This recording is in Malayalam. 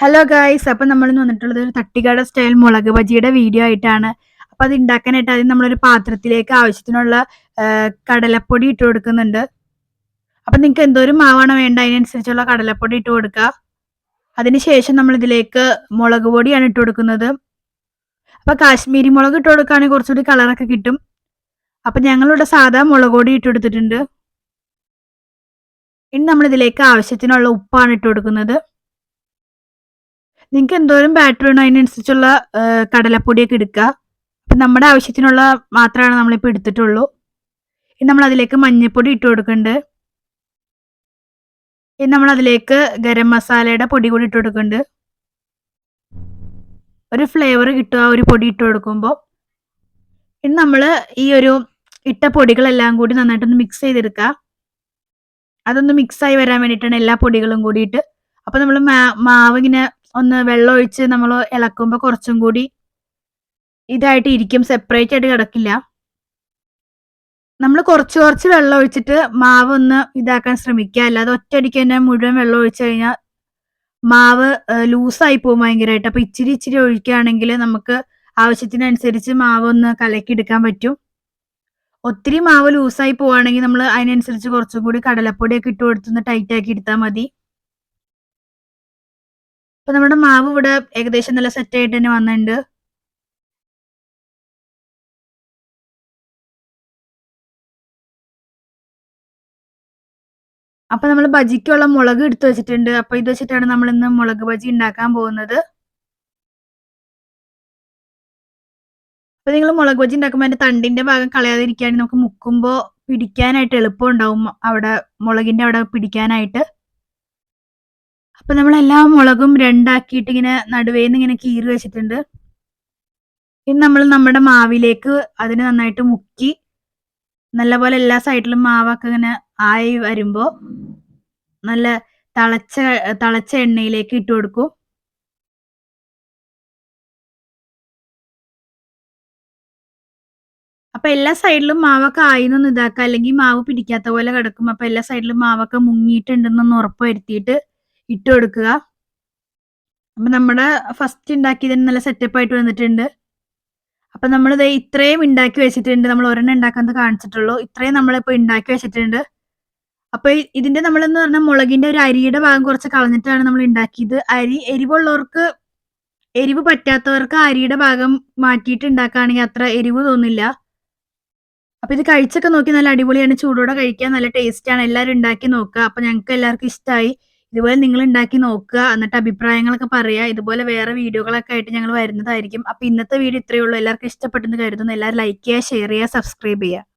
ഹലോ ഗായ്സ്, അപ്പം നമ്മളിന്ന് വന്നിട്ടുള്ളത് ഒരു തട്ടിക്കട സ്റ്റൈൽ മുളക് ബജിയുടെ വീഡിയോ ആയിട്ടാണ്. അപ്പം അത് ഉണ്ടാക്കാനായിട്ട് ആദ്യം നമ്മളൊരു പാത്രത്തിലേക്ക് ആവശ്യത്തിനുള്ള കടലപ്പൊടി ഇട്ട് കൊടുക്കുന്നുണ്ട്. അപ്പം നിങ്ങൾക്ക് എന്തോരം മാവാണ് വേണ്ട അതിനനുസരിച്ചുള്ള കടലപ്പൊടി ഇട്ട് കൊടുക്കുക. അതിനുശേഷം നമ്മൾ ഇതിലേക്ക് മുളക് പൊടിയാണ് ഇട്ട് കൊടുക്കുന്നത്. അപ്പം കാശ്മീരി മുളക് ഇട്ട് കൊടുക്കുകയാണെങ്കിൽ കുറച്ചുകൂടി കളറൊക്കെ കിട്ടും. അപ്പം ഞങ്ങളിവിടെ സാധാ മുളക് പൊടി ഇട്ട് കൊടുത്തിട്ടുണ്ട്. ഇനി നമ്മളിതിലേക്ക് ആവശ്യത്തിനുള്ള ഉപ്പാണ് ഇട്ട് കൊടുക്കുന്നത്. നിങ്ങൾക്ക് എന്തോരം ബാറ്റർ വേണോ അതിനനുസരിച്ചുള്ള കടലപ്പൊടിയൊക്കെ എടുക്കുക. അപ്പം നമ്മുടെ ആവശ്യത്തിനുള്ള മാത്രമാണ് നമ്മളിപ്പോൾ എടുത്തിട്ടുള്ളൂ. ഇനി നമ്മൾ അതിലേക്ക് മഞ്ഞൾപ്പൊടി ഇട്ട് കൊടുക്കുന്നുണ്ട്. ഇനി നമ്മൾ അതിലേക്ക് ഗരം മസാലയുടെ പൊടി കൂടി ഇട്ട് കൊടുക്കുന്നുണ്ട്. ഒരു ഫ്ലേവർ കിട്ടുക ആ ഒരു പൊടി ഇട്ട് കൊടുക്കുമ്പോൾ. ഇനി നമ്മൾ ഈ ഒരു ഇട്ട പൊടികളെല്ലാം കൂടി നന്നായിട്ടൊന്ന് മിക്സ് ചെയ്തെടുക്കുക. അതൊന്ന് മിക്സായി വരാൻ വേണ്ടിയിട്ടാണ് എല്ലാ പൊടികളും കൂടിയിട്ട്. അപ്പോൾ നമ്മൾ മാവ് ഇങ്ങനെ ഒന്ന് വെള്ളം ഒഴിച്ച് നമ്മൾ ഇളക്കുമ്പോൾ കുറച്ചും കൂടി ഇതായിട്ട് ഇരിക്കും, സെപ്പറേറ്റ് ആയിട്ട് കിടക്കില്ല. നമ്മൾ കുറച്ച് കുറച്ച് വെള്ളം ഒഴിച്ചിട്ട് മാവ് ഒന്ന് ഇതാക്കാൻ ശ്രമിക്കുക. അല്ലാതെ ഒറ്റയടിക്ക് തന്നെ മുഴുവൻ വെള്ളം ഒഴിച്ചു കഴിഞ്ഞാൽ മാവ് ലൂസായി പോകും ഭയങ്കരമായിട്ട്. അപ്പോൾ ഇച്ചിരി ഇച്ചിരി ഒഴിക്കുകയാണെങ്കിൽ നമുക്ക് ആവശ്യത്തിനനുസരിച്ച് മാവ് ഒന്ന് കലക്കിയെടുക്കാൻ പറ്റും. ഒത്തിരി മാവ് ലൂസായി പോവുകയാണെങ്കിൽ നമ്മൾ അതിനനുസരിച്ച് കുറച്ചും കൂടി കടലപ്പൊടിയൊക്കെ ഇട്ട് കൊടുത്തൊന്ന് ടൈറ്റ് ആക്കി എടുത്താൽ മതി. അപ്പോൾ നമ്മുടെ മാവ് ഇവിടെ ഏകദേശം നല്ല സെറ്റായിട്ട് തന്നെ വന്നിട്ടുണ്ട്. അപ്പോൾ നമ്മൾ ബജിക്കുള്ള മുളക് എടുത്ത് വെച്ചിട്ടുണ്ട്. അപ്പോൾ ഇത് വെച്ചിട്ടാണ് നമ്മൾ ഇന്ന് മുളക് ബജി ഉണ്ടാക്കാൻ പോകുന്നത്. അപ്പോൾ നിങ്ങൾ മുളക് ബജി ഉണ്ടാക്കുമ്പോൾ അതിന്റെ തണ്ടിന്റെ ഭാഗം കളയാതിരിക്കാൻ നമുക്ക് മുക്കുമ്പോൾ പിടിക്കാനായിട്ട് എളുപ്പമുണ്ടാവും, അവിടെ മുളകിന്റെ അവിടെ പിടിക്കാനായിട്ട്. അപ്പോൾ നമ്മൾ എല്ലാ മുളകും രണ്ടാക്കിയിട്ട് ഇങ്ങനെ നടുവേന്ന് ഇങ്ങനെ കീറി വെച്ചിട്ടുണ്ട്. ഇനി നമ്മൾ നമ്മുടെ മാവിലേക്ക് അതിന് നന്നായിട്ട് മുക്കി നല്ലപോലെ എല്ലാ സൈഡിലും മാവൊക്കെ ഇങ്ങനെ ആയി വരുമ്പോൾ നല്ല തിളച്ച എണ്ണയിലേക്ക് ഇട്ട് കൊടുക്കും. അപ്പൊ എല്ലാ സൈഡിലും മാവൊക്കെ ആയിന്നൊന്ന് ഇതാക്കുക, അല്ലെങ്കിൽ മാവ് പിടിക്കാത്ത പോലെ കിടക്കും. അപ്പൊ എല്ലാ സൈഡിലും മാവൊക്കെ മുങ്ങിയിട്ടുണ്ടെന്നൊന്ന് ഉറപ്പ് വരുത്തിയിട്ട് ഇട്ട് കൊടുക്കുക. അപ്പൊ നമ്മുടെ ഫസ്റ്റ് ഉണ്ടാക്കിയതിന് നല്ല സെറ്റപ്പ് ആയിട്ട് വന്നിട്ടുണ്ട്. അപ്പൊ നമ്മളിത് ഇത്രയും ഉണ്ടാക്കി വെച്ചിട്ടുണ്ട്. നമ്മൾ ഒരെണ്ണം ഉണ്ടാക്കുന്നത് കാണിച്ചിട്ടുള്ളൂ. ഇത്രയും നമ്മളിപ്പോൾ ഉണ്ടാക്കി വെച്ചിട്ടുണ്ട്. അപ്പൊ ഇതിന്റെ നമ്മളെന്ന് പറഞ്ഞാൽ മുളകിന്റെ ഒരു അരിയുടെ ഭാഗം കുറച്ച് കളഞ്ഞിട്ടാണ് നമ്മൾ ഉണ്ടാക്കിയത്. എരിവുള്ളവർക്ക്, എരിവ് പറ്റാത്തവർക്ക് അരിയുടെ ഭാഗം മാറ്റിയിട്ട് ഉണ്ടാക്കുകയാണെങ്കിൽ അത്ര എരിവ് തോന്നില്ല. അപ്പൊ ഇത് കഴിച്ചൊക്കെ നോക്കി നല്ല അടിപൊളിയാണ്. ചൂടോടെ കഴിക്കാൻ നല്ല ടേസ്റ്റാണ്. എല്ലാവരും ഉണ്ടാക്കി നോക്കുക. അപ്പൊ ഞങ്ങൾക്ക് എല്ലാവർക്കും ഇഷ്ടമായി. ഇതുപോലെ നിങ്ങൾ ഉണ്ടാക്കി നോക്കുക, എന്നിട്ട് അഭിപ്രായങ്ങളൊക്കെ പറയുക. ഇതുപോലെ വേറെ വീഡിയോകളൊക്കെ ആയിട്ട് ഞങ്ങൾ വരുന്നതായിരിക്കും. അപ്പൊ ഇന്നത്തെ വീഡിയോ ഇത്രയേ ഉള്ളൂ. എല്ലാവർക്കും ഇഷ്ടപ്പെട്ടെന്ന് കരുതുന്നു. എല്ലാവരും ലൈക്ക് ചെയ്യുക, ഷെയർ ചെയ്യുക, സബ്സ്ക്രൈബ് ചെയ്യുക.